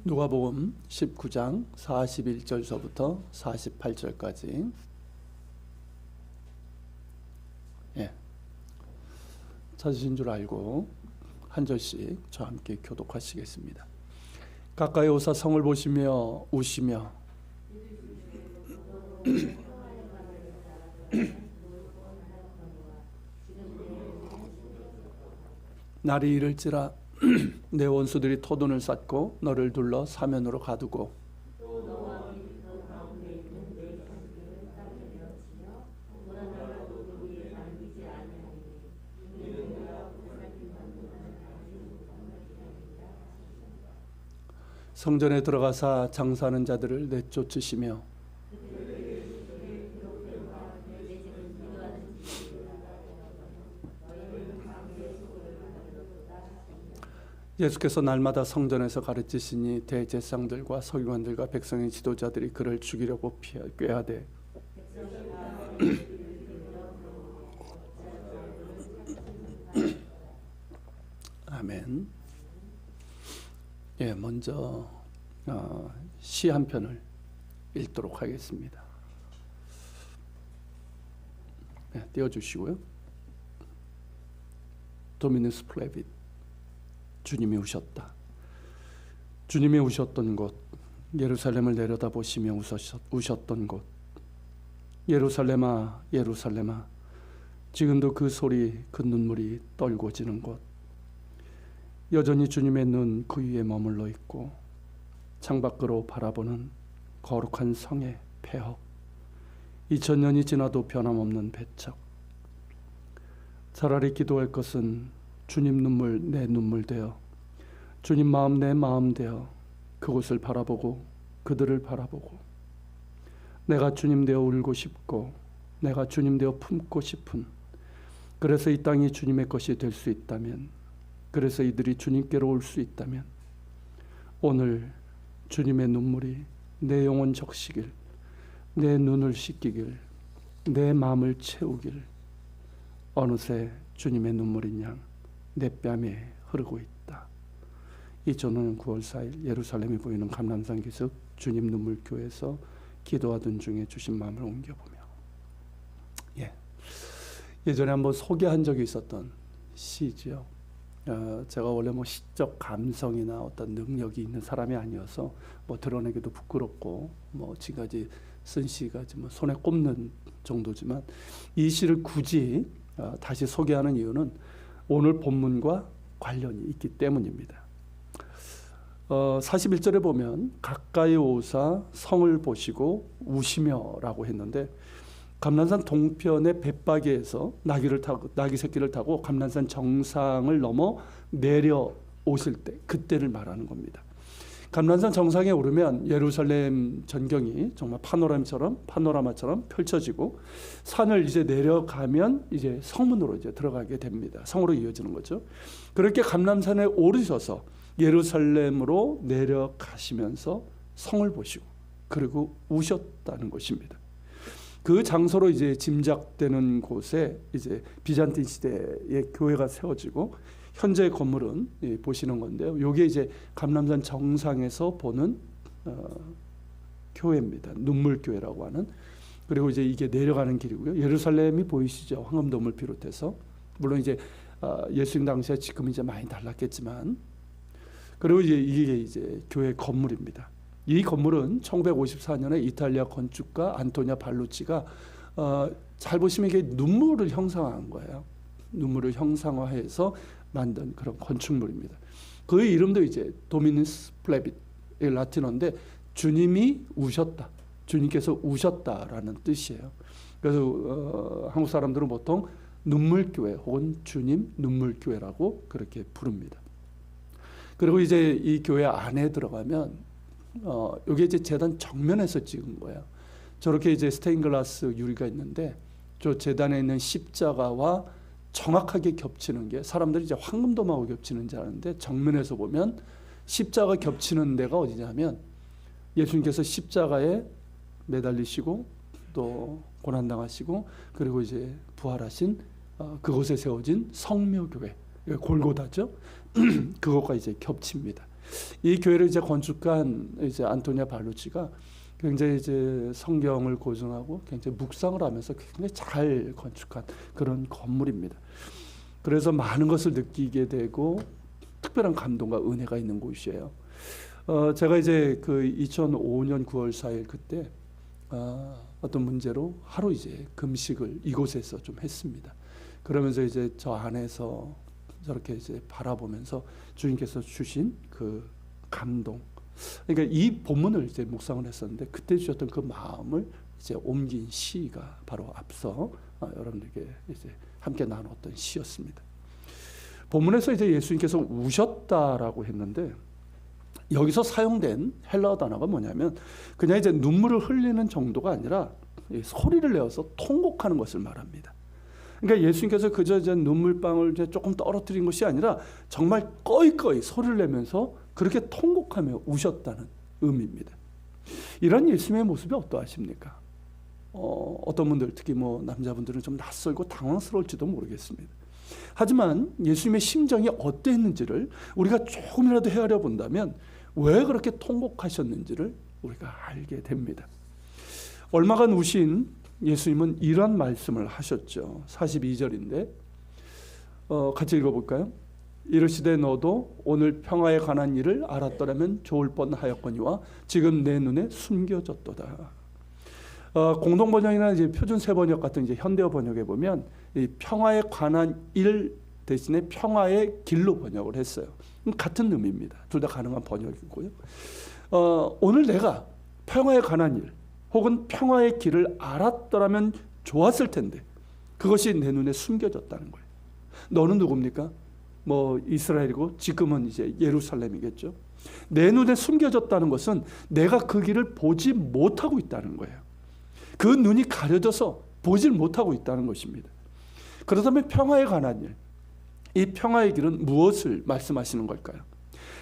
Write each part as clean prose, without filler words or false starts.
누가복음 19장 41절서부터 48절까지. 찾으신 줄 알고 한 절씩 저와 함께 교독하시겠습니다. 가까이 오사 성을 보시며 우시며 날이 이를지라 내 원수들이 토둔을 쌓고 너를 둘러 사면으로 가두고 성전에 들어가사 장사하는 자들을 내쫓으시며 예수께서 날마다 성전에서 가르치시니 대제사장들과 서기관들과 백성의 지도자들이 그를 죽이려고 꾀하되 아멘. 먼저 시 한 편을 읽도록 하겠습니다. 띄워주시고요. 도미누스 플레빗. 주님이 우셨다. 주님이 우셨던 곳, 예루살렘을 내려다보시며 우셨던 곳. 예루살렘아, 예루살렘아, 지금도 그 소리, 그 눈물이 떨고 지는 곳. 여전히 주님의 눈 그 위에 머물러 있고 창밖으로 바라보는 거룩한 성의 폐허. 2000년이 지나도 변함없는 배척. 차라리 기도할 것은 주님 눈물 내 눈물 되어 주님 마음 내 마음 되어 그곳을 바라보고 그들을 바라보고 내가 주님 되어 울고 싶고 내가 주님 되어 품고 싶은, 그래서 이 땅이 주님의 것이 될 수 있다면, 그래서 이들이 주님께로 올 수 있다면 오늘 주님의 눈물이 내 영혼 적시길, 내 눈을 씻기길, 내 마음을 채우길. 어느새 주님의 눈물인 양 내 뺨에 흐르고 있다. 2005년 9월 4일 예루살렘이 보이는 감람산 기슭 주님 눈물 교회에서 기도하던 중에 주신 마음을 옮겨보며, 예전에 한번 소개한 적이 있었던 시지요. 제가 원래 시적 감성이나 어떤 능력이 있는 사람이 아니어서 드러내기도 부끄럽고 지금까지 쓴 시가 손에 꼽는 정도지만, 이 시를 굳이 다시 소개하는 이유는 오늘 본문과 관련이 있기 때문입니다. 41절에 보면 가까이 오사 성을 보시고 우시며 라고 했는데, 감람산 동편의 벳바게에서 나귀 새끼를 타고 감람산 정상을 넘어 내려오실 때, 그때를 말하는 겁니다. 감람산 정상에 오르면 예루살렘 전경이 정말 파노라마처럼 펼쳐지고, 산을 이제 내려가면 이제 성문으로 이제 들어가게 됩니다. 성으로 이어지는 거죠. 그렇게 감람산에 오르셔서 예루살렘으로 내려가시면서 성을 보시고 그리고 우셨다는 것입니다. 그 장소로 이제 짐작되는 곳에 이제 비잔틴 시대의 교회가 세워지고, 현재의 건물은 보시는 건데요. 이게 이제 감람산 정상에서 보는 교회입니다. 눈물교회라고 하는. 그리고 이제 이게 내려가는 길이고요. 예루살렘이 보이시죠? 황금돔을 비롯해서. 물론 이제 예수님 당시에 지금 이제 많이 달랐겠지만, 그리고 이게 이제 교회 건물입니다. 이 건물은 1954년에 이탈리아 건축가 안토니아 발루치가 잘 보시면 이게 눈물을 형상화한 거예요. 눈물을 형상화해서 만든 그런 건축물입니다. 그 이름도 이제 도미누스 플레빗, 라틴어인데 주님이 우셨다, 주님께서 우셨다라는 뜻이에요. 그래서 한국 사람들은 보통 눈물교회 혹은 주님 눈물교회라고 그렇게 부릅니다. 그리고 이제 이 교회 안에 들어가면 이게 이제 제단 정면에서 찍은 거예요. 저렇게 이제 스테인글라스 유리가 있는데, 저 제단에 있는 십자가와 정확하게 겹치는 게, 사람들이 이제 황금돔하고 겹치는 줄 아는데, 정면에서 보면 십자가 겹치는 데가 어디냐면, 예수님께서 십자가에 매달리시고 또 고난당하시고 그리고 이제 부활하신 그곳에 세워진 성묘교회, 골고다죠. 그것과 이제 겹칩니다. 이 교회를 이제 건축한 이제 안토니아 발루치가 굉장히 이제 성경을 고증하고 굉장히 묵상을 하면서 굉장히 잘 건축한 그런 건물입니다. 그래서 많은 것을 느끼게 되고 특별한 감동과 은혜가 있는 곳이에요. 제가 이제 그 2005년 9월 4일 그때 어떤 문제로 하루 이제 금식을 이곳에서 좀 했습니다. 그러면서 이제 저 안에서 저렇게 이제 바라보면서 주님께서 주신 그 감동. 그러니까 이 본문을 이제 묵상을 했었는데 그때 주셨던 그 마음을 이제 옮긴 시가 바로 앞서 여러분들께 이제 함께 나눴던 시였습니다. 본문에서 이제 예수님께서 우셨다라고 했는데 여기서 사용된 헬라어 단어가 뭐냐면 그냥 이제 눈물을 흘리는 정도가 아니라 소리를 내어서 통곡하는 것을 말합니다. 그러니까 예수님께서 그저 이제 눈물방울 이제 조금 떨어뜨린 것이 아니라 정말 꺼이꺼이 소리를 내면서 그렇게 통곡하며 우셨다는 의미입니다. 이런 예수님의 모습이 어떠하십니까? 어떤 분들 특히 뭐 남자분들은 좀 낯설고 당황스러울지도 모르겠습니다. 하지만 예수님의 심정이 어땠는지를 우리가 조금이라도 헤아려 본다면 왜 그렇게 통곡하셨는지를 우리가 알게 됩니다. 얼마간 우신 예수님은 이런 말씀을 하셨죠. 42절인데 같이 읽어볼까요? 이르시되 너도 오늘 평화에 관한 일을 알았더라면 좋을 뻔하였거니와 지금 내 눈에 숨겨졌도다. 공동번역이나 이제 표준세 번역 같은 이제 현대어 번역에 보면 이 평화에 관한 일 대신에 평화의 길로 번역을 했어요. 같은 의미입니다. 둘 다 가능한 번역이고요. 오늘 내가 평화에 관한 일 혹은 평화의 길을 알았더라면 좋았을 텐데 그것이 내 눈에 숨겨졌다는 거예요. 너는 누굽니까? 뭐 이스라엘이고 지금은 이제 예루살렘이겠죠. 내 눈에 숨겨졌다는 것은 내가 그 길을 보지 못하고 있다는 거예요. 그 눈이 가려져서 보질 못하고 있다는 것입니다. 그렇다면 평화에 관한 일, 이 평화의 길은 무엇을 말씀하시는 걸까요?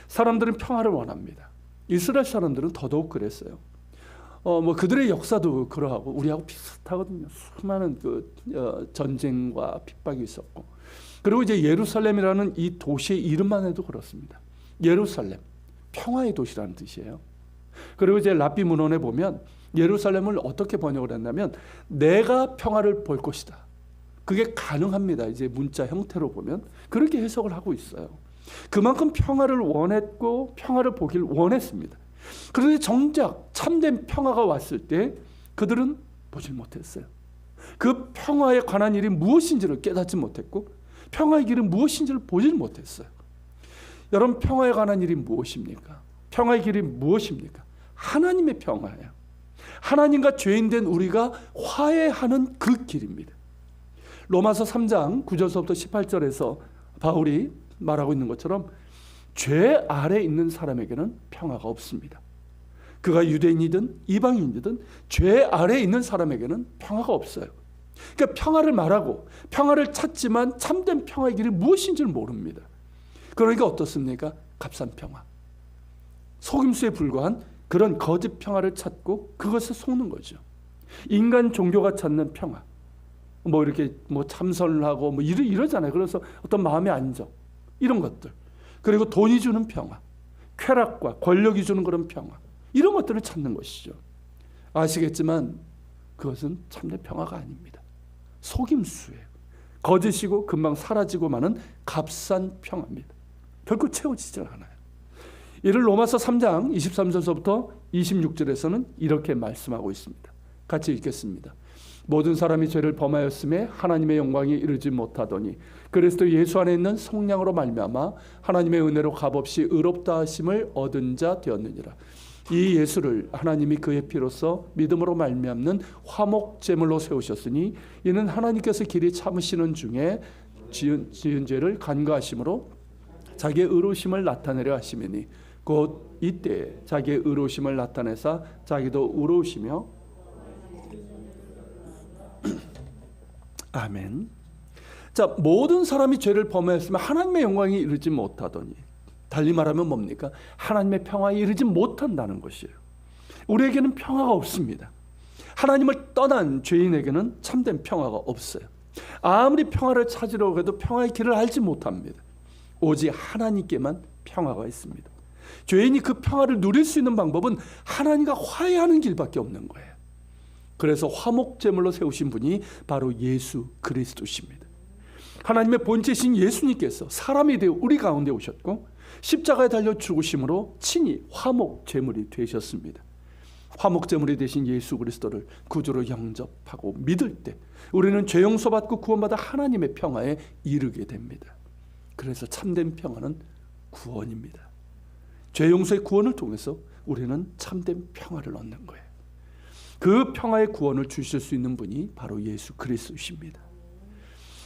사람들은 평화를 원합니다. 이스라엘 사람들은 더더욱 그랬어요. 뭐 그들의 역사도 그러하고 우리하고 비슷하거든요. 수많은 전쟁과 핍박이 있었고, 그리고 이제 예루살렘이라는 이 도시의 이름만 해도 그렇습니다. 예루살렘, 평화의 도시라는 뜻이에요. 그리고 이제 랍비 문헌에 보면 예루살렘을 어떻게 번역을 했냐면 내가 평화를 볼 것이다. 그게 가능합니다. 이제 문자 형태로 보면 그렇게 해석을 하고 있어요. 그만큼 평화를 원했고 평화를 보길 원했습니다. 그런데 정작 참된 평화가 왔을 때 그들은 보질 못했어요. 그 평화에 관한 일이 무엇인지를 깨닫지 못했고 평화의 길은 무엇인지를 보질 못했어요. 여러분, 평화에 관한 일이 무엇입니까? 평화의 길이 무엇입니까? 하나님의 평화예요. 하나님과 죄인된 우리가 화해하는 그 길입니다. 로마서 3장 9절서부터 18절에서 바울이 말하고 있는 것처럼 죄 아래 있는 사람에게는 평화가 없습니다. 그가 유대인이든 이방인이든 죄 아래 있는 사람에게는 평화가 없어요. 그러니까 평화를 말하고 평화를 찾지만 참된 평화의 길이 무엇인지를 모릅니다. 그러니까 어떻습니까? 값싼 평화, 속임수에 불과한 그런 거짓 평화를 찾고 그것을 속는 거죠. 인간 종교가 찾는 평화, 뭐 이렇게 뭐 참선을 하고 뭐 이러잖아요. 그래서 어떤 마음의 안정, 이런 것들, 그리고 돈이 주는 평화, 쾌락과 권력이 주는 그런 평화, 이런 것들을 찾는 것이죠. 아시겠지만 그것은 참된 평화가 아닙니다. 속임수예요. 거짓이고 금방 사라지고 마는 값싼 평화입니다. 결코 채워지질 않아요. 이를 로마서 3장 23절서부터 26절에서는 이렇게 말씀하고 있습니다. 같이 읽겠습니다. 모든 사람이 죄를 범하였음에 하나님의 영광이 이르지 못하더니 그리스도 예수 안에 있는 성령으로 말미암아 하나님의 은혜로 값없이 의롭다 하심을 얻은 자 되었느니라. 이 예수를 하나님이 그의 피로써 믿음으로 말미암는 화목 제물로 세우셨으니 이는 하나님께서 길이 참으시는 중에 지은 죄를 간과하심으로 자기의 의로우심을 나타내려 하심이니 곧 이때 자기의 의로우심을 나타내사 자기도 의로우시며 아멘. 자, 모든 사람이 죄를 범하였으면 하나님의 영광이 이르지 못하더니, 달리 말하면 뭡니까? 하나님의 평화에 이르지 못한다는 것이에요. 우리에게는 평화가 없습니다. 하나님을 떠난 죄인에게는 참된 평화가 없어요. 아무리 평화를 찾으려고 해도 평화의 길을 알지 못합니다. 오직 하나님께만 평화가 있습니다. 죄인이 그 평화를 누릴 수 있는 방법은 하나님과 화해하는 길밖에 없는 거예요. 그래서 화목제물로 세우신 분이 바로 예수 그리스도십니다. 하나님의 본체신 예수님께서 사람이 되어 우리 가운데 오셨고 십자가에 달려 죽으심으로 친히 화목제물이 되셨습니다. 화목제물이 되신 예수 그리스도를 구주로 영접하고 믿을 때 우리는 죄 용서받고 구원받아 하나님의 평화에 이르게 됩니다. 그래서 참된 평화는 구원입니다. 죄 용서의 구원을 통해서 우리는 참된 평화를 얻는 거예요. 그 평화의 구원을 주실 수 있는 분이 바로 예수 그리스도십니다.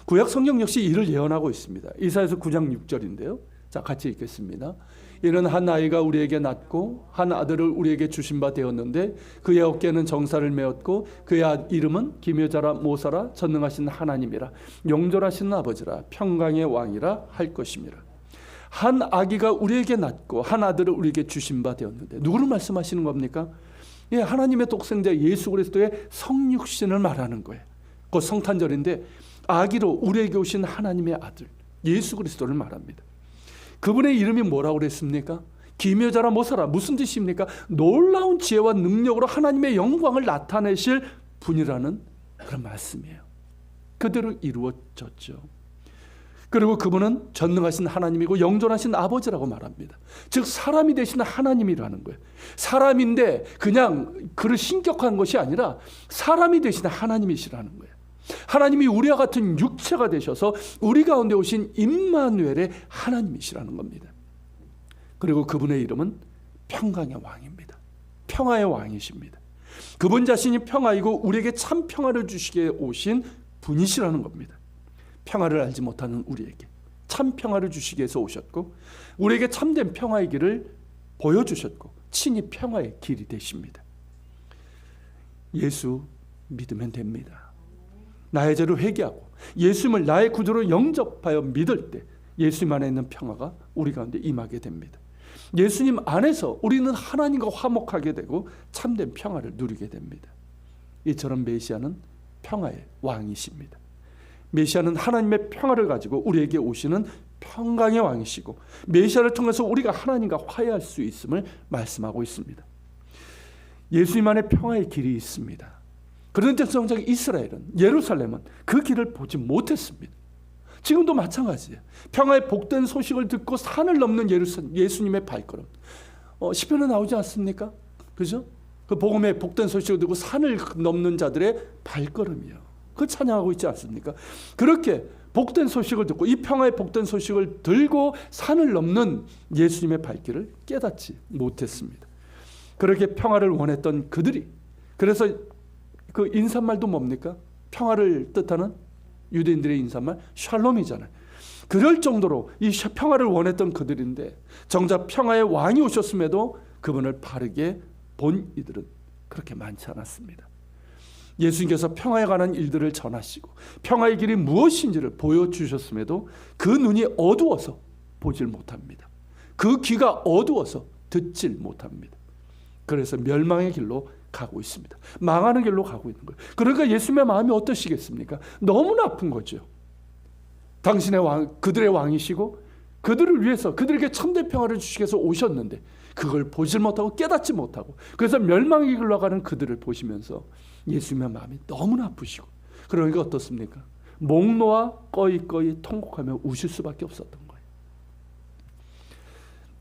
구약 성경 역시 이를 예언하고 있습니다. 이사야서 9장 6절인데요. 자, 같이 읽겠습니다. 이는 한 아이가 우리에게 낳고 한 아들을 우리에게 주신 바 되었는데 그의 어깨는 정사를 메었고 그의 이름은 기묘자라 모사라 전능하신 하나님이라 영존하신 아버지라 평강의 왕이라 할 것임이라. 한 아기가 우리에게 낳고 한 아들을 우리에게 주신 바 되었는데 누구를 말씀하시는 겁니까? 예, 하나님의 독생자 예수 그리스도의 성육신을 말하는 거예요. 그 성탄절인데 아기로 우리에게 오신 하나님의 아들 예수 그리스도를 말합니다. 그분의 이름이 뭐라고 그랬습니까? 기묘자라 모사라. 무슨 뜻입니까? 놀라운 지혜와 능력으로 하나님의 영광을 나타내실 분이라는 그런 말씀이에요. 그대로 이루어졌죠. 그리고 그분은 전능하신 하나님이고 영존하신 아버지라고 말합니다. 즉 사람이 되신 하나님이라는 거예요. 사람인데 그냥 그를 신격한 것이 아니라 사람이 되신 하나님이시라는 거예요. 하나님이 우리와 같은 육체가 되셔서 우리 가운데 오신 임마누엘의 하나님이시라는 겁니다. 그리고 그분의 이름은 평강의 왕입니다. 평화의 왕이십니다. 그분 자신이 평화이고 우리에게 참 평화를 주시기에 오신 분이시라는 겁니다. 평화를 알지 못하는 우리에게 참 평화를 주시기 위해서 오셨고 우리에게 참된 평화의 길을 보여주셨고 친히 평화의 길이 되십니다. 예수 믿으면 됩니다. 나의 죄를 회개하고 예수님을 나의 구주로 영접하여 믿을 때 예수님 안에 있는 평화가 우리 가운데 임하게 됩니다. 예수님 안에서 우리는 하나님과 화목하게 되고 참된 평화를 누리게 됩니다. 이처럼 메시아는 평화의 왕이십니다. 메시아는 하나님의 평화를 가지고 우리에게 오시는 평강의 왕이시고 메시아를 통해서 우리가 하나님과 화해할 수 있음을 말씀하고 있습니다. 예수님 안에 평화의 길이 있습니다. 그런데 정작 이스라엘은 예루살렘은 그 길을 보지 못했습니다. 지금도 마찬가지예요. 평화의 복된 소식을 듣고 산을 넘는 예수님의 발걸음. 시편에 나오지 않습니까? 그죠? 그 복음의 복된 소식을 듣고 산을 넘는 자들의 발걸음이요. 그 찬양하고 있지 않습니까? 그렇게 복된 소식을 듣고 이 평화의 복된 소식을 들고 산을 넘는 예수님의 발길을 깨닫지 못했습니다. 그렇게 평화를 원했던 그들이 그래서 그 인사말도 뭡니까? 평화를 뜻하는 유대인들의 인사말 샬롬이잖아요. 그럴 정도로 이 평화를 원했던 그들인데 정작 평화의 왕이 오셨음에도 그분을 바르게 본 이들은 그렇게 많지 않았습니다. 예수님께서 평화에 관한 일들을 전하시고 평화의 길이 무엇인지를 보여주셨음에도 그 눈이 어두워서 보질 못합니다. 그 귀가 어두워서 듣질 못합니다. 그래서 멸망의 길로 가고 있습니다. 망하는 길로 가고 있는 거예요. 그러니까 예수님의 마음이 어떠시겠습니까? 너무나 아픈 거죠. 당신의 왕, 그들의 왕이시고 그들을 위해서 그들에게 참된 평화를 주시기 위해서 오셨는데 그걸 보질 못하고 깨닫지 못하고 그래서 멸망의 길로 가는 그들을 보시면서 예수님의 마음이 너무나 아프시고 그러니까 어떻습니까? 목 놓아 꺼이꺼이 통곡하며 우실 수밖에 없었던 거예요.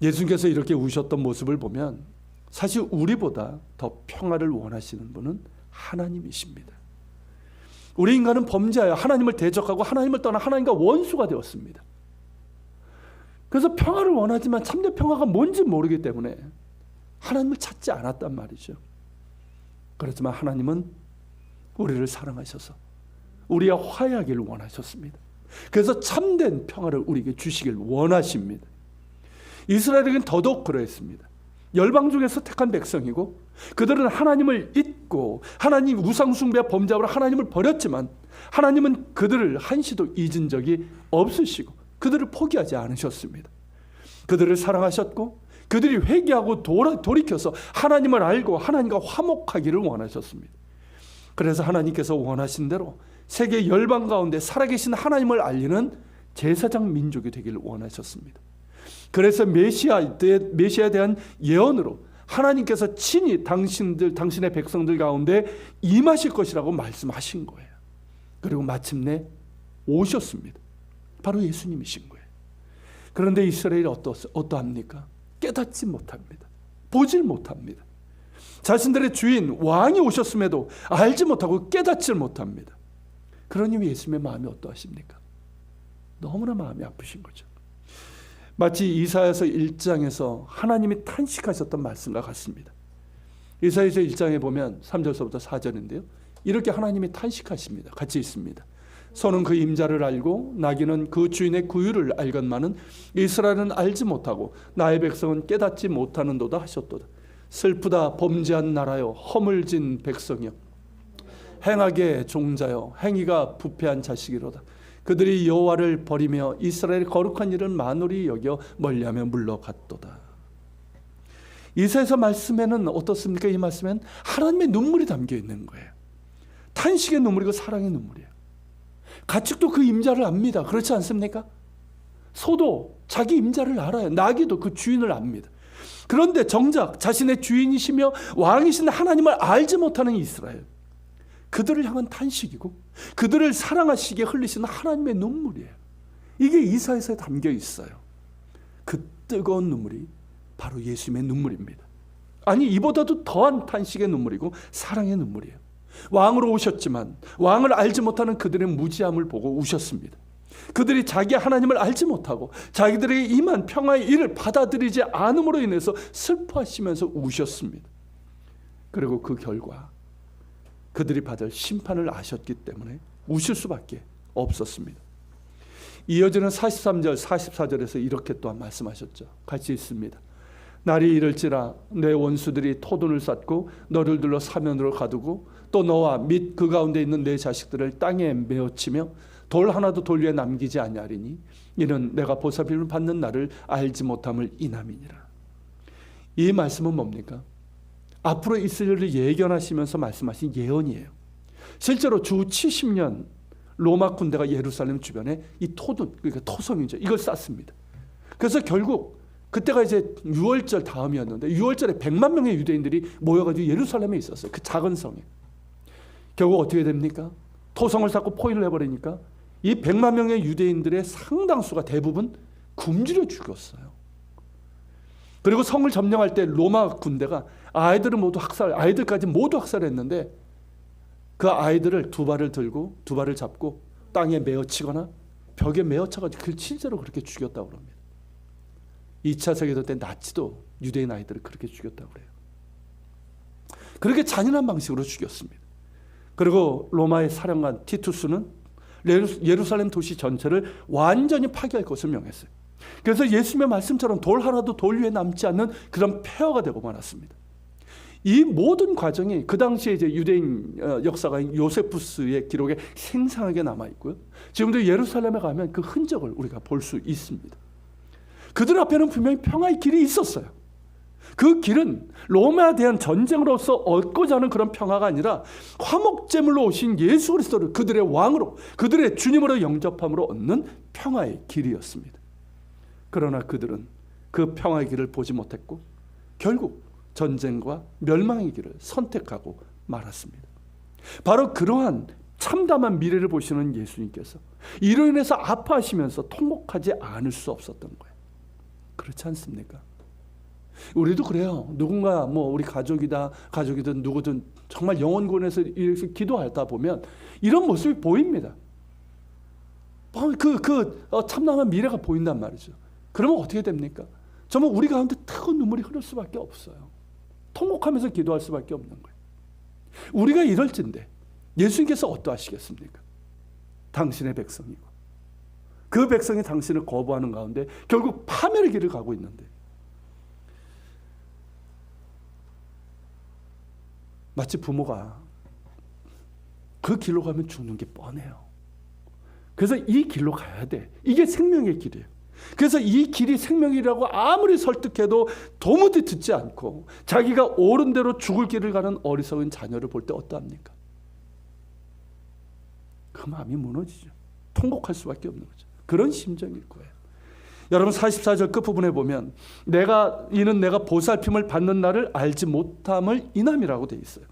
예수님께서 이렇게 우셨던 모습을 보면 사실 우리보다 더 평화를 원하시는 분은 하나님이십니다. 우리 인간은 범죄하여 하나님을 대적하고 하나님을 떠나 하나님과 원수가 되었습니다. 그래서 평화를 원하지만 참된 평화가 뭔지 모르기 때문에 하나님을 찾지 않았단 말이죠. 그렇지만 하나님은 우리를 사랑하셔서 우리와 화해하기를 원하셨습니다. 그래서 참된 평화를 우리에게 주시길 원하십니다. 이스라엘에게는 더더욱 그러했습니다. 열방 중에서 택한 백성이고 그들은 하나님을 잊고 하나님 우상 숭배와 범죄하고 하나님을 버렸지만 하나님은 그들을 한시도 잊은 적이 없으시고 그들을 포기하지 않으셨습니다. 그들을 사랑하셨고 그들이 회개하고 돌이켜서 하나님을 알고 하나님과 화목하기를 원하셨습니다. 그래서 하나님께서 원하신 대로 세계 열방 가운데 살아계신 하나님을 알리는 제사장 민족이 되기를 원하셨습니다. 그래서 메시아에 대한 예언으로 하나님께서 친히 당신의 백성들 가운데 임하실 것이라고 말씀하신 거예요. 그리고 마침내 오셨습니다. 바로 예수님이신 거예요. 그런데 이스라엘이 어떠합니까? 깨닫지 못합니다. 보질 못합니다. 자신들의 주인 왕이 오셨음에도 알지 못하고 깨닫지 못합니다. 그러니 예수님의 마음이 어떠하십니까? 너무나 마음이 아프신 거죠. 마치 이사야서 1장에서 하나님이 탄식하셨던 말씀과 같습니다. 이사야서 1장에 보면 3절서부터 4절인데요. 이렇게 하나님이 탄식하십니다. 같이 있습니다. 소는 그 임자를 알고 나귀는 그 주인의 구유를 알건만은 이스라엘은 알지 못하고 나의 백성은 깨닫지 못하는도다 하셨도다. 슬프다 범죄한 나라여, 허물진 백성이여, 행악의 종자여, 행위가 부패한 자식이로다. 그들이 여호와를 버리며 이스라엘의 거룩한 일은 만홀히 여겨 멀리하며 물러갔도다. 이사야서 말씀에는 어떻습니까? 이 말씀에는 하나님의 눈물이 담겨 있는 거예요. 탄식의 눈물이고 사랑의 눈물이에요. 가축도 그 임자를 압니다. 그렇지 않습니까? 소도 자기 임자를 알아요. 나귀도 그 주인을 압니다. 그런데 정작 자신의 주인이시며 왕이신 하나님을 알지 못하는 이스라엘, 그들을 향한 탄식이고 그들을 사랑하시기에 흘리시는 하나님의 눈물이에요. 이게 이사야서에 담겨 있어요. 그 뜨거운 눈물이 바로 예수님의 눈물입니다. 아니, 이보다도 더한 탄식의 눈물이고 사랑의 눈물이에요. 왕으로 오셨지만 왕을 알지 못하는 그들의 무지함을 보고 우셨습니다. 그들이 자기 하나님을 알지 못하고 자기들에게 임한 평화의 일을 받아들이지 않음으로 인해서 슬퍼하시면서 우셨습니다. 그리고 그 결과 그들이 받을 심판을 아셨기 때문에 우실 수밖에 없었습니다. 이어지는 43절 44절에서 이렇게 또한 말씀하셨죠. 같이 있습니다. 날이 이를지라 내 원수들이 토둔을 쌓고 너를 둘러 사면으로 가두고 또 너와 및 그 가운데 있는 내 자식들을 땅에 메어치며 돌 하나도 돌 위에 남기지 아니하리니 이는 내가 보살핌을 받는 날을 알지 못함을 인함이니라. 이 말씀은 뭡니까? 앞으로 있을 일을 예견하시면서 말씀하신 예언이에요. 실제로 주 70년 로마 군대가 예루살렘 주변에 이 토둔, 그러니까 토성이죠, 이걸 쌌습니다. 그래서 결국 그때가 이제 6월절 다음이었는데 6월절에 100만 명의 유대인들이 모여가지고 예루살렘에 있었어요. 그 작은 성에. 결국 어떻게 됩니까? 토성을 쌓고 포위를 해버리니까 이 100만 명의 유대인들의 상당수가 대부분 굶주려 죽었어요. 그리고 성을 점령할 때 로마 군대가 아이들까지 모두 학살했는데 그 아이들을 두 발을 들고 두 발을 잡고 땅에 메어치거나 벽에 메어쳐가지고 실제로 그렇게 죽였다고 합니다. 2차 세계대전 때 나치도 유대인 아이들을 그렇게 죽였다고 그래요. 그렇게 잔인한 방식으로 죽였습니다. 그리고 로마의 사령관 티투스는 예루살렘 도시 전체를 완전히 파괴할 것을 명했어요. 그래서 예수님의 말씀처럼 돌 하나도 돌 위에 남지 않는 그런 폐허가 되고 말았습니다. 이 모든 과정이 그 당시에 이제 유대인 역사가인 요세푸스의 기록에 생생하게 남아 있고요. 지금도 예루살렘에 가면 그 흔적을 우리가 볼 수 있습니다. 그들 앞에는 분명히 평화의 길이 있었어요. 그 길은 로마에 대한 전쟁으로서 얻고자 하는 그런 평화가 아니라 화목제물로 오신 예수 그리스도를 그들의 왕으로, 그들의 주님으로 영접함으로 얻는 평화의 길이었습니다. 그러나 그들은 그 평화의 길을 보지 못했고 결국 전쟁과 멸망의 길을 선택하고 말았습니다. 바로 그러한 참담한 미래를 보시는 예수님께서 이로 인해서 아파하시면서 통곡하지 않을 수 없었던 거예요. 그렇지 않습니까? 우리도 그래요. 누군가 우리 가족이든 누구든 정말 영혼권에서 이렇게 기도하다 보면 이런 모습이 보입니다. 참담한 미래가 보인단 말이죠. 그러면 어떻게 됩니까? 정말 우리 가운데 뜨거운 눈물이 흐를 수밖에 없어요. 통곡하면서 기도할 수밖에 없는 거예요. 우리가 이럴진데 예수님께서 어떠하시겠습니까? 당신의 백성이고 그 백성이 당신을 거부하는 가운데 결국 파멸의 길을 가고 있는데 마치 부모가 그 길로 가면 죽는 게 뻔해요. 그래서 이 길로 가야 돼. 이게 생명의 길이에요. 그래서 이 길이 생명이라고 아무리 설득해도 도무지 듣지 않고 자기가 옳은 대로 죽을 길을 가는 어리석은 자녀를 볼 때 어떠합니까? 그 마음이 무너지죠. 통곡할 수밖에 없는 거죠. 그런 심정일 거예요. 여러분 44절 끝부분에 보면 이는 내가 보살핌을 받는 날을 알지 못함을 인함이라고 되어 있어요.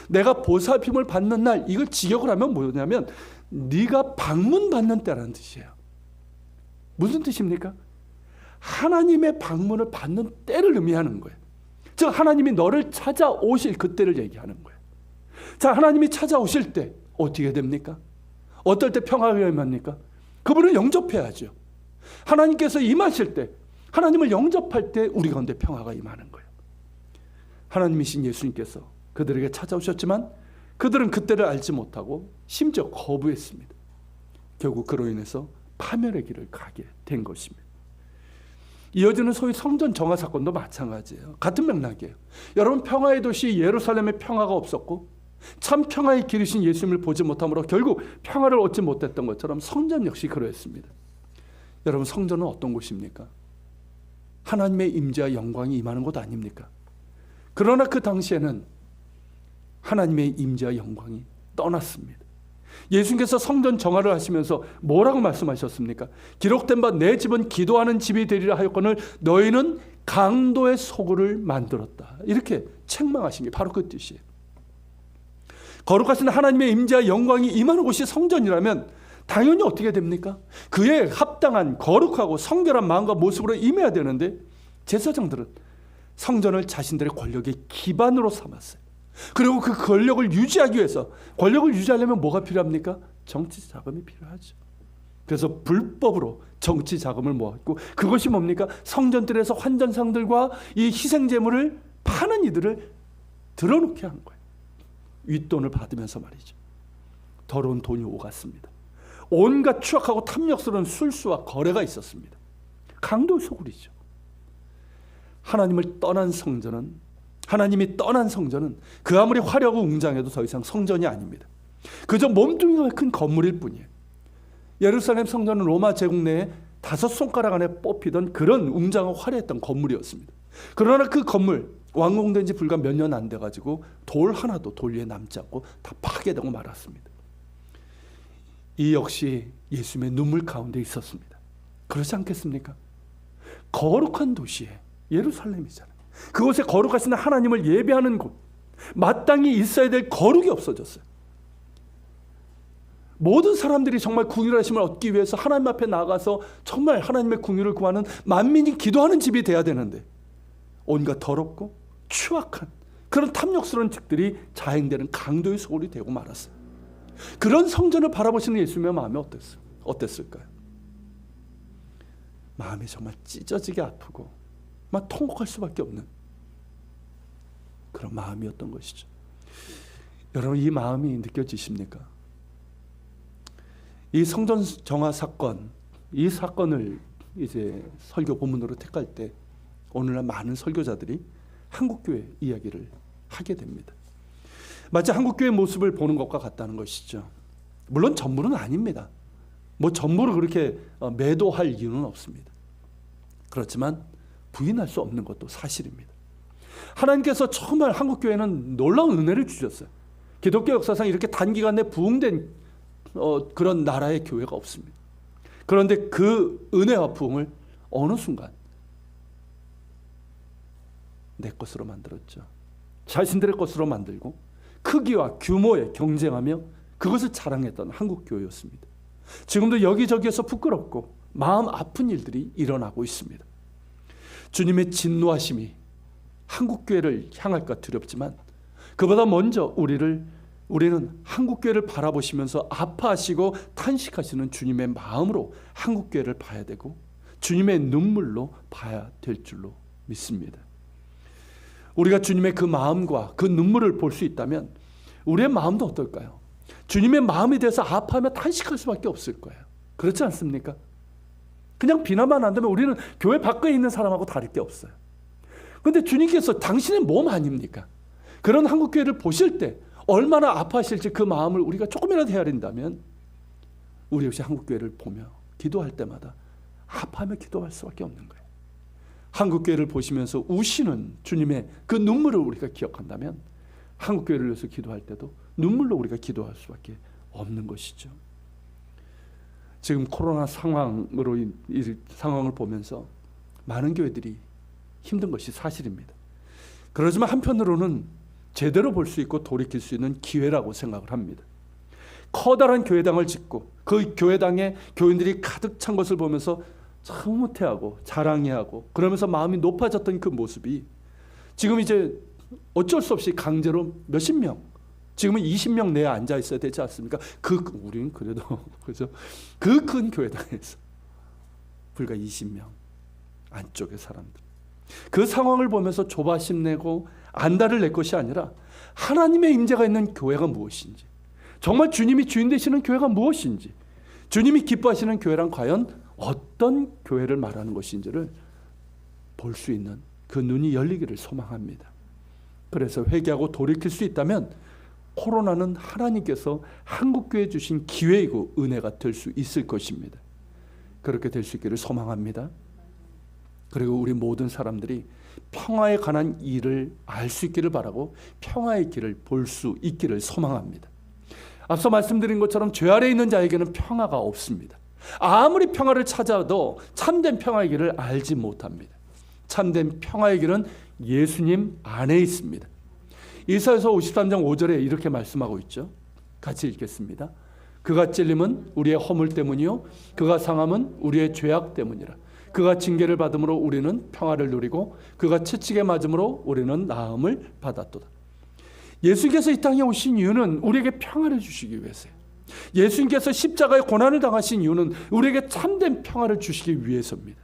내가 보살핌을 받는 날, 이걸 직역을 하면 뭐냐면 네가 방문받는 때라는 뜻이에요. 무슨 뜻입니까? 하나님의 방문을 받는 때를 의미하는 거예요. 즉 하나님이 너를 찾아오실 그때를 얘기하는 거예요. 자, 하나님이 찾아오실 때 어떻게 됩니까? 어떨 때 평화가 임합니까? 그분을 영접해야죠. 하나님께서 임하실 때, 하나님을 영접할 때 우리 가운데 평화가 임하는 거예요. 하나님이신 예수님께서 그들에게 찾아오셨지만 그들은 그때를 알지 못하고 심지어 거부했습니다. 결국 그로 인해서 파멸의 길을 가게 된 것입니다. 이어지는 소위 성전 정화 사건도 마찬가지예요. 같은 맥락이에요. 여러분, 평화의 도시 예루살렘에 평화가 없었고 참 평화의 길이신 예수님을 보지 못함으로 결국 평화를 얻지 못했던 것처럼 성전 역시 그러했습니다. 여러분, 성전은 어떤 곳입니까? 하나님의 임재와 영광이 임하는 곳 아닙니까? 그러나 그 당시에는 하나님의 임재와 영광이 떠났습니다. 예수님께서 성전 정화를 하시면서 뭐라고 말씀하셨습니까? 기록된 바 내 집은 기도하는 집이 되리라 하였거늘 너희는 강도의 소굴을 만들었다. 이렇게 책망하신 게 바로 그 뜻이에요. 거룩하신 하나님의 임재와 영광이 임하는 곳이 성전이라면 당연히 어떻게 됩니까? 그에 합당한 거룩하고 성결한 마음과 모습으로 임해야 되는데 제사장들은 성전을 자신들의 권력의 기반으로 삼았어요. 그리고 그 권력을 유지하기 위해서, 권력을 유지하려면 뭐가 필요합니까? 정치 자금이 필요하죠. 그래서 불법으로 정치 자금을 모았고, 그것이 뭡니까? 성전들에서 환전상들과 이 희생제물을 파는 이들을 드러놓게 한 거예요. 윗돈을 받으면서 말이죠. 더러운 돈이 오갔습니다. 온갖 추악하고 탐욕스러운 술수와 거래가 있었습니다. 강도 소굴이죠. 하나님이 떠난 성전은 그 아무리 화려하고 웅장해도 더 이상 성전이 아닙니다. 그저 몸뚱이가 큰 건물일 뿐이에요. 예루살렘 성전은 로마 제국 내에 5손가락 안에 뽑히던 그런 웅장하고 화려했던 건물이었습니다. 그러나 그 건물 완공된 지 불과 몇 년 안 돼가지고 돌 하나도 돌 위에 남지 않고 다 파괴되고 말았습니다. 이 역시 예수님의 눈물 가운데 있었습니다. 그렇지 않겠습니까? 거룩한 도시에 예루살렘이잖아요. 그곳에 거룩하신 하나님을 예배하는 곳, 마땅히 있어야 될 거룩이 없어졌어요. 모든 사람들이 정말 궁휼하심을 얻기 위해서 하나님 앞에 나가서 정말 하나님의 궁휼을 구하는 만민이 기도하는 집이 돼야 되는데 온갖 더럽고 추악한 그런 탐욕스러운 직들이 자행되는 강도의 소굴이 되고 말았어요. 그런 성전을 바라보시는 예수님의 마음이 어땠을까요? 마음이 정말 찢어지게 아프고 막 통곡할 수밖에 없는 그런 마음이었던 것이죠. 여러분, 이 마음이 느껴지십니까? 이 성전 정화 사건, 이 사건을 이제 설교 본문으로 택할 때 오늘날 많은 설교자들이 한국교회 이야기를 하게 됩니다. 마치 한국교회 모습을 보는 것과 같다는 것이죠. 물론 전부는 아닙니다. 뭐 전부를 그렇게 매도할 이유는 없습니다. 그렇지만 부인할 수 없는 것도 사실입니다. 하나님께서 정말 한국교회는 놀라운 은혜를 주셨어요. 기독교 역사상 이렇게 단기간 내 부흥된 그런 나라의 교회가 없습니다. 그런데 그 은혜와 부흥을 어느 순간 내 것으로 만들었죠. 자신들의 것으로 만들고 크기와 규모에 경쟁하며 그것을 자랑했던 한국교회였습니다. 지금도 여기저기에서 부끄럽고 마음 아픈 일들이 일어나고 있습니다. 주님의 진노하심이 한국교회를 향할까 두렵지만 그보다 먼저 우리는 한국교회를 바라보시면서 아파하시고 탄식하시는 주님의 마음으로 한국교회를 봐야 되고 주님의 눈물로 봐야 될 줄로 믿습니다. 우리가 주님의 그 마음과 그 눈물을 볼 수 있다면 우리의 마음도 어떨까요? 주님의 마음에 대해서 아파하며 탄식할 수밖에 없을 거예요. 그렇지 않습니까? 그냥 비난만 안 되면 우리는 교회 밖에 있는 사람하고 다를 게 없어요. 그런데 주님께서 당신의 몸 아닙니까? 그런 한국교회를 보실 때 얼마나 아파하실지 그 마음을 우리가 조금이라도 헤아린다면 우리 역시 한국교회를 보며 기도할 때마다 아파하며 기도할 수밖에 없는 거예요. 한국교회를 보시면서 우시는 주님의 그 눈물을 우리가 기억한다면 한국교회를 위해서 기도할 때도 눈물로 우리가 기도할 수밖에 없는 것이죠. 지금 코로나 상황으로 이 상황을 보면서 많은 교회들이 힘든 것이 사실입니다. 그러지만 한편으로는 제대로 볼 수 있고 돌이킬 수 있는 기회라고 생각을 합니다. 커다란 교회당을 짓고 그 교회당에 교인들이 가득 찬 것을 보면서 참 후퇴하고 자랑해하고 그러면서 마음이 높아졌던 그 모습이 지금 이제 어쩔 수 없이 강제로 몇십 명, 지금은 20명 내에 앉아 있어야 되지 않습니까? 우리는 그래도 그죠? 그 큰 교회당에서 불과 20명 안쪽의 사람들, 그 상황을 보면서 조바심 내고 안달을 낼 것이 아니라 하나님의 임재가 있는 교회가 무엇인지, 정말 주님이 주인 되시는 교회가 무엇인지, 주님이 기뻐하시는 교회란 과연 어떤 교회를 말하는 것인지를 볼 수 있는 그 눈이 열리기를 소망합니다. 그래서 회개하고 돌이킬 수 있다면 코로나는 하나님께서 한국교회에 주신 기회이고 은혜가 될 수 있을 것입니다. 그렇게 될 수 있기를 소망합니다. 그리고 우리 모든 사람들이 평화에 관한 일을 알 수 있기를 바라고 평화의 길을 볼 수 있기를 소망합니다. 앞서 말씀드린 것처럼 죄 아래 있는 자에게는 평화가 없습니다. 아무리 평화를 찾아도 참된 평화의 길을 알지 못합니다. 참된 평화의 길은 예수님 안에 있습니다. 이사야서 53장 5절에 이렇게 말씀하고 있죠. 같이 읽겠습니다. 그가 찔림은 우리의 허물 때문이요 그가 상함은 우리의 죄악 때문이라. 그가 징계를 받음으로 우리는 평화를 누리고 그가 채찍에 맞음으로 우리는 나음을 받았도다. 예수님께서 이 땅에 오신 이유는 우리에게 평화를 주시기 위해서요. 예수님께서 십자가의 고난을 당하신 이유는 우리에게 참된 평화를 주시기 위해서입니다.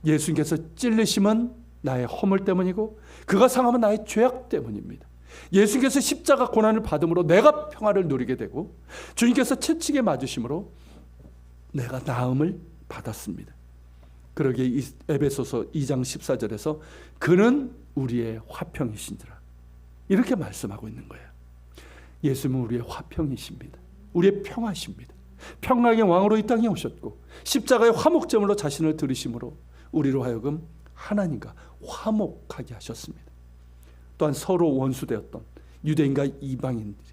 예수님께서 찔리심은 나의 허물 때문이고 그가 상함은 나의 죄악 때문입니다. 예수님께서 십자가 고난을 받음으로 내가 평화를 누리게 되고 주님께서 채찍에 맞으심으로 내가 나음을 받았습니다. 그러기에 에베소서 2장 14절에서 그는 우리의 화평이신지라 이렇게 말씀하고 있는 거예요. 예수님은 우리의 화평이십니다. 우리의 평화십니다. 평강의 왕으로 이 땅에 오셨고 십자가의 화목제물로 자신을 들이심으로 우리로 하여금 하나님과 화목하게 하셨습니다. 또한 서로 원수되었던 유대인과 이방인들이,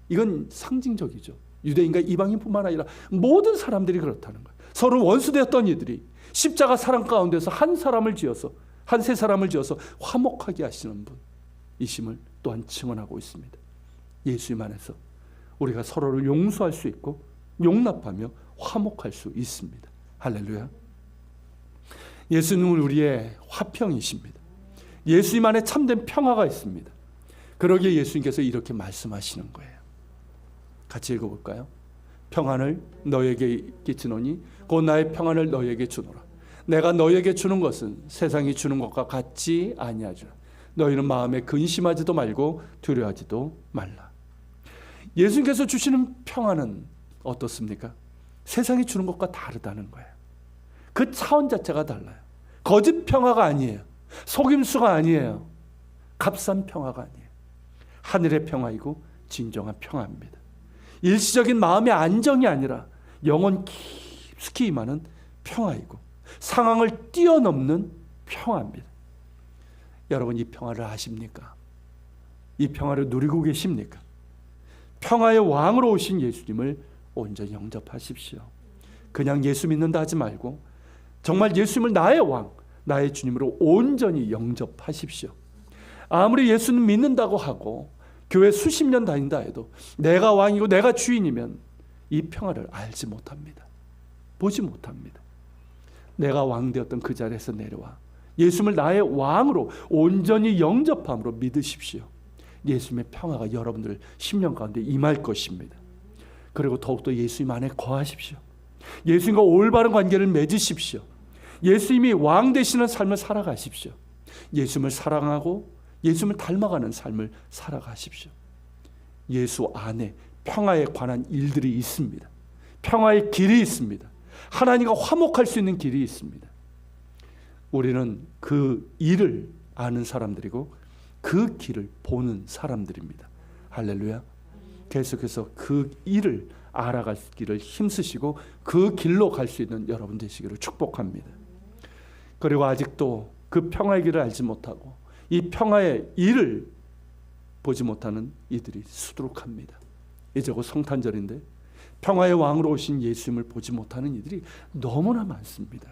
이건 상징적이죠. 유대인과 이방인뿐만 아니라 모든 사람들이 그렇다는 거예요. 서로 원수되었던 이들이 십자가 사랑 가운데서 한 사람을 지어서, 한 세 사람을 지어서 화목하게 하시는 분이심을 또한 증언하고 있습니다. 예수님 안에서 우리가 서로를 용서할 수 있고 용납하며 화목할 수 있습니다. 할렐루야. 예수님은 우리의 화평이십니다. 예수님 안에 참된 평화가 있습니다. 그러기에 예수님께서 이렇게 말씀하시는 거예요. 같이 읽어볼까요? 평안을 너에게 끼치노니 곧 나의 평안을 너에게 주노라. 내가 너에게 주는 것은 세상이 주는 것과 같지 아니하리라. 너희는 마음에 근심하지도 말고 두려워하지도 말라. 예수님께서 주시는 평안은 어떻습니까? 세상이 주는 것과 다르다는 거예요. 그 차원 자체가 달라요. 거짓 평화가 아니에요. 속임수가 아니에요. 값싼 평화가 아니에요. 하늘의 평화이고 진정한 평화입니다. 일시적인 마음의 안정이 아니라 영혼 깊숙이 임하는 평화이고 상황을 뛰어넘는 평화입니다. 여러분, 이 평화를 아십니까? 이 평화를 누리고 계십니까? 평화의 왕으로 오신 예수님을 온전히 영접하십시오. 그냥 예수 믿는다 하지 말고 정말 예수님을 나의 왕, 나의 주님으로 온전히 영접하십시오. 아무리 예수님 믿는다고 하고 교회 수십 년 다닌다 해도 내가 왕이고 내가 주인이면 이 평화를 알지 못합니다. 보지 못합니다. 내가 왕 되었던 그 자리에서 내려와 예수님을 나의 왕으로 온전히 영접함으로 믿으십시오. 예수님의 평화가 여러분들 심령 가운데 임할 것입니다. 그리고 더욱더 예수님 안에 거하십시오. 예수님과 올바른 관계를 맺으십시오. 예수님이 왕 되시는 삶을 살아가십시오. 예수님을 사랑하고 예수님을 닮아가는 삶을 살아가십시오. 예수 안에 평화에 관한 일들이 있습니다. 평화의 길이 있습니다. 하나님과 화목할 수 있는 길이 있습니다. 우리는 그 일을 아는 사람들이고 그 길을 보는 사람들입니다. 할렐루야. 계속해서 그 일을 알아가기를 힘쓰시고 그 길로 갈 수 있는 여러분 되시기를 축복합니다. 그리고 아직도 그 평화의 길을 알지 못하고 이 평화의 일을 보지 못하는 이들이 수두룩합니다. 이제 곧 성탄절인데 평화의 왕으로 오신 예수님을 보지 못하는 이들이 너무나 많습니다.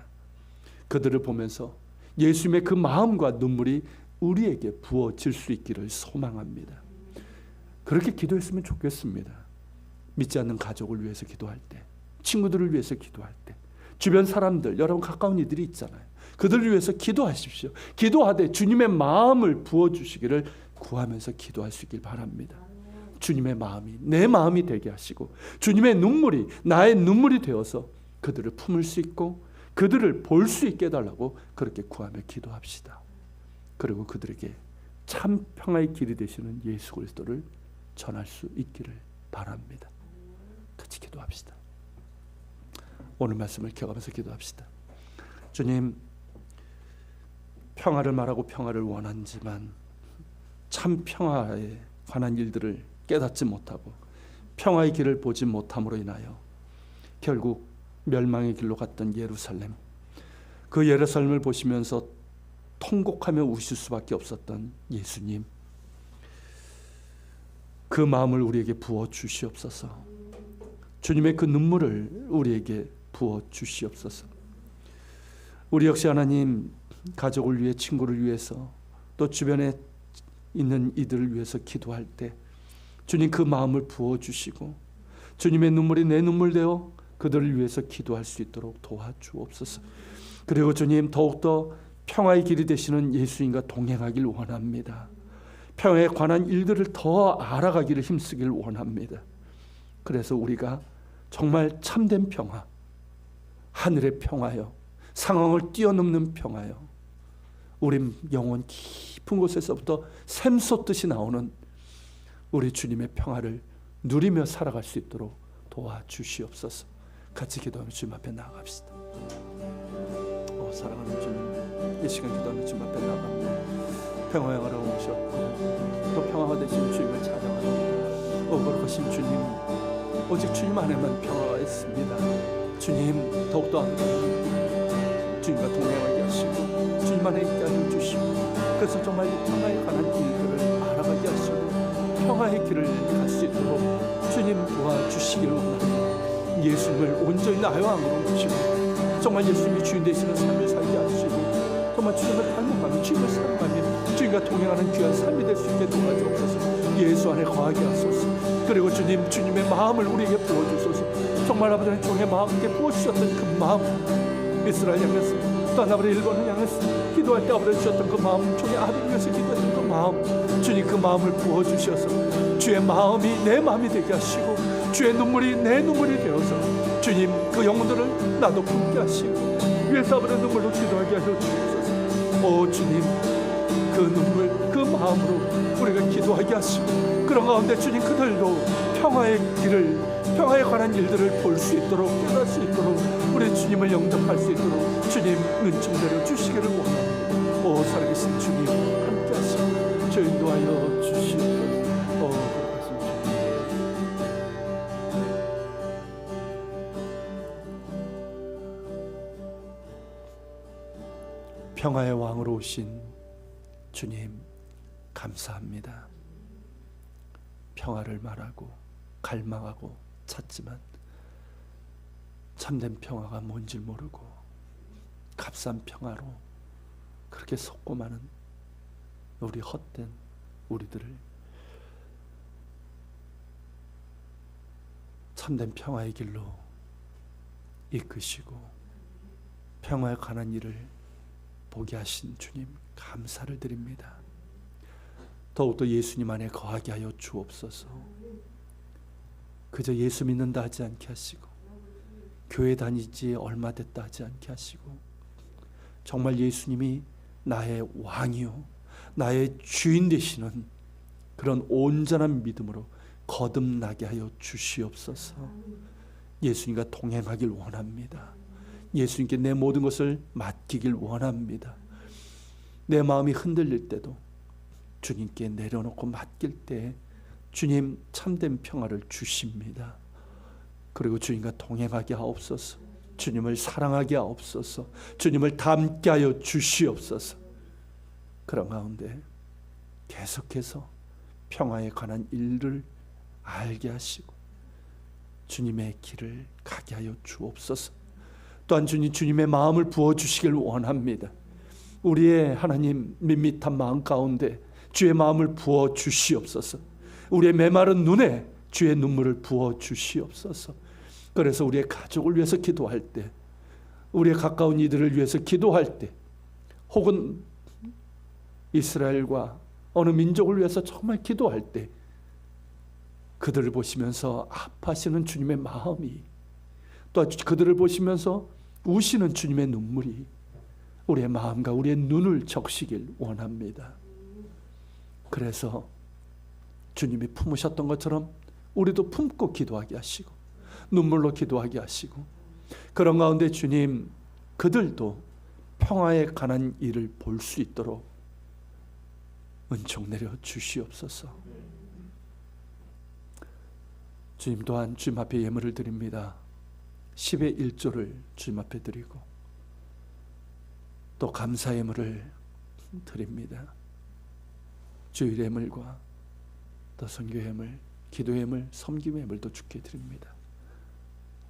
그들을 보면서 예수님의 그 마음과 눈물이 우리에게 부어질 수 있기를 소망합니다. 그렇게 기도했으면 좋겠습니다. 믿지 않는 가족을 위해서 기도할 때, 친구들을 위해서 기도할 때, 주변 사람들, 여러분 가까운 이들이 있잖아요. 그들을 위해서 기도하십시오. 기도하되 주님의 마음을 부어주시기를 구하면서 기도할 수 있길 바랍니다. 주님의 마음이 내 마음이 되게 하시고 주님의 눈물이 나의 눈물이 되어서 그들을 품을 수 있고 그들을 볼 수 있게 해달라고 그렇게 구하며 기도합시다. 그리고 그들에게 참 평화의 길이 되시는 예수 그리스도를 전할 수 있기를 바랍니다. 같이 기도합시다. 오늘 말씀을 기억하면서 기도합시다. 주님, 평화를 말하고 평화를 원하지만 참 평화에 관한 일들을 깨닫지 못하고 평화의 길을 보지 못함으로 인하여 결국 멸망의 길로 갔던 예루살렘, 그 예루살렘을 보시면서 통곡하며 우실 수밖에 없었던 예수님, 그 마음을 우리에게 부어 주시옵소서. 주님의 그 눈물을 우리에게 부어 주시옵소서. 우리 역시 하나님, 가족을 위해, 친구를 위해서, 또 주변에 있는 이들을 위해서 기도할 때 주님 그 마음을 부어주시고 주님의 눈물이 내 눈물 되어 그들을 위해서 기도할 수 있도록 도와주옵소서. 그리고 주님, 더욱더 평화의 길이 되시는 예수님과 동행하길 원합니다. 평화에 관한 일들을 더 알아가기를 힘쓰길 원합니다. 그래서 우리가 정말 참된 평화, 하늘의 평화요, 상황을 뛰어넘는 평화요, 우리 영혼 깊은 곳에서부터 샘솟듯이 나오는 우리 주님의 평화를 누리며 살아갈 수 있도록 도와주시옵소서. 같이 기도하며 주님 앞에 나아갑시다. 사랑하는 주님, 이 시간 기도하며 주님 앞에 나아갑니다. 평화의 왕으로 오셨고 또 평화가 되신 주님을 찬양합니다. 거룩하신 주님, 오직 주님 안에만 평화가 있습니다. 주님, 더욱더 주님과 동행하게 하시고 주님 안에 있게 하여 주시고, 그래서 정말 이 평화에 관한 일들을 알아가게 하시고 평화의 길을 갈 수 있도록 주님 도와주시기를 원합니다. 예수님을 온전히 나의 왕으로 모시고 정말 예수님이 주인 되시는 삶을 살게 하시고 정말 주님을 닮아가며 주님을 사랑하며 주님과 동행하는 귀한 삶이 될 수 있게 도와주옵소서. 예수 안에 거하게 하소서. 그리고 주님, 주님의 마음을 우리에게 부어주소서. 정말 아버지의 종의 마음에 부어주셨던 그 마음, 이스라엘 향해서 또 아버지 일본을 향해서 기도할 때 아버지 주셨던 그 마음, 종의 아들을 위해서 기도했던 그 마음, 주님 그 마음을 부어주셔서 주의 마음이 내 마음이 되게 하시고 주의 눈물이 내 눈물이 되어서 주님 그 영혼들을 나도 품게 하시고 위에서 아버지 눈물로 기도하게 하여 주옵소서. 주님, 그 눈물, 그 마음으로 우리가 기도하게 하시고 그런 가운데 주님 그들도 평화의 길을, 평화에 관한 일들을 볼 수 있도록, 깨달을 수 있도록 우리 주님을 영접할 수 있도록 주님 눈좀 내려주시기를 원합니다. 살아계신 주님 함께 하시고 저 인도하여 주시옵소서. 그렇습니다. 평화의 왕으로 오신 주님 감사합니다. 평화를 말하고 갈망하고 찾지만 참된 평화가 뭔지 모르고 값싼 평화로 그렇게 속고 마는 우리 헛된 우리들을 참된 평화의 길로 이끄시고 평화에 관한 일을 보게 하신 주님 감사를 드립니다. 더욱더 예수님 안에 거하게 하여 주옵소서. 그저 예수 믿는다 하지 않게 하시고 교회 다니지 얼마 됐다 하지 않게 하시고 정말 예수님이 나의 왕이요 나의 주인 되시는 그런 온전한 믿음으로 거듭나게 하여 주시옵소서. 예수님과 동행하길 원합니다. 예수님께 내 모든 것을 맡기길 원합니다. 내 마음이 흔들릴 때도 주님께 내려놓고 맡길 때 주님 참된 평화를 주십니다. 그리고 주님과 동행하게 하옵소서. 주님을 사랑하게 하옵소서. 주님을 닮게 하여 주시옵소서. 그런 가운데 계속해서 평화에 관한 일을 알게 하시고 주님의 길을 가게 하여 주옵소서. 또한 주님의 마음을 부어주시길 원합니다. 우리의 하나님 밋밋한 마음 가운데 주의 마음을 부어 주시옵소서. 우리의 메마른 눈에 주의 눈물을 부어 주시옵소서. 그래서 우리의 가족을 위해서 기도할 때, 우리의 가까운 이들을 위해서 기도할 때, 혹은 이스라엘과 어느 민족을 위해서 정말 기도할 때 그들을 보시면서 아파하시는 주님의 마음이, 또 그들을 보시면서 우시는 주님의 눈물이 우리의 마음과 우리의 눈을 적시길 원합니다. 그래서 주님이 품으셨던 것처럼 우리도 품고 기도하게 하시고 눈물로 기도하게 하시고, 그런 가운데 주님 그들도 평화에 관한 일을 볼 수 있도록 은총 내려 주시옵소서. 주님 또한 주님 앞에 예물을 드립니다. 10의 1조를 주님 앞에 드리고 또 감사 예물을 드립니다. 주일 예물과 또 선교 예물, 기도 예물, 섬김 예물도 주께 드립니다.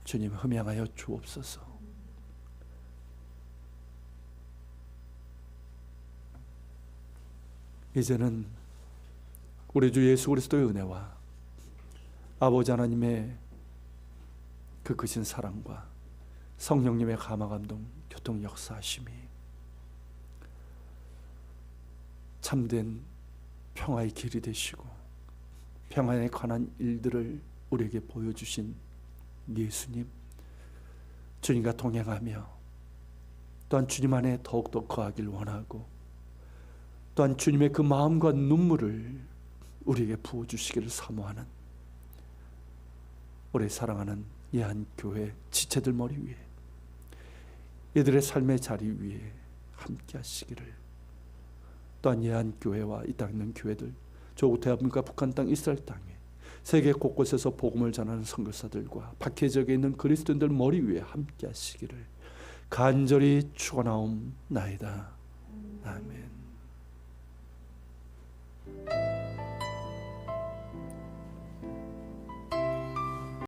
주님 흠양하여 주옵소서. 이제는 우리 주 예수 그리스도의 은혜와 아버지 하나님의 그 크신 사랑과 성령님의 감화 감동 교통 역사하심이 참된 평화의 길이 되시고 평화에 관한 일들을 우리에게 보여주신 예수님, 주님과 동행하며 또한 주님 안에 더욱더 거하길 원하고, 또한 주님의 그 마음과 눈물을 우리에게 부어주시기를 사모하는 우리 사랑하는 예한교회 지체들 머리 위에, 이들의 삶의 자리 위에 함께 하시기를, 또한 예한교회와 이 땅에 있는 교회들, 조국 대한민국과 북한 땅 이스라엘 땅에 세계 곳곳에서 복음을 전하는 선교사들과 박해 지역에 있는 그리스도인들 머리 위에 함께 하시기를 간절히 축원하옵나이다. 아멘.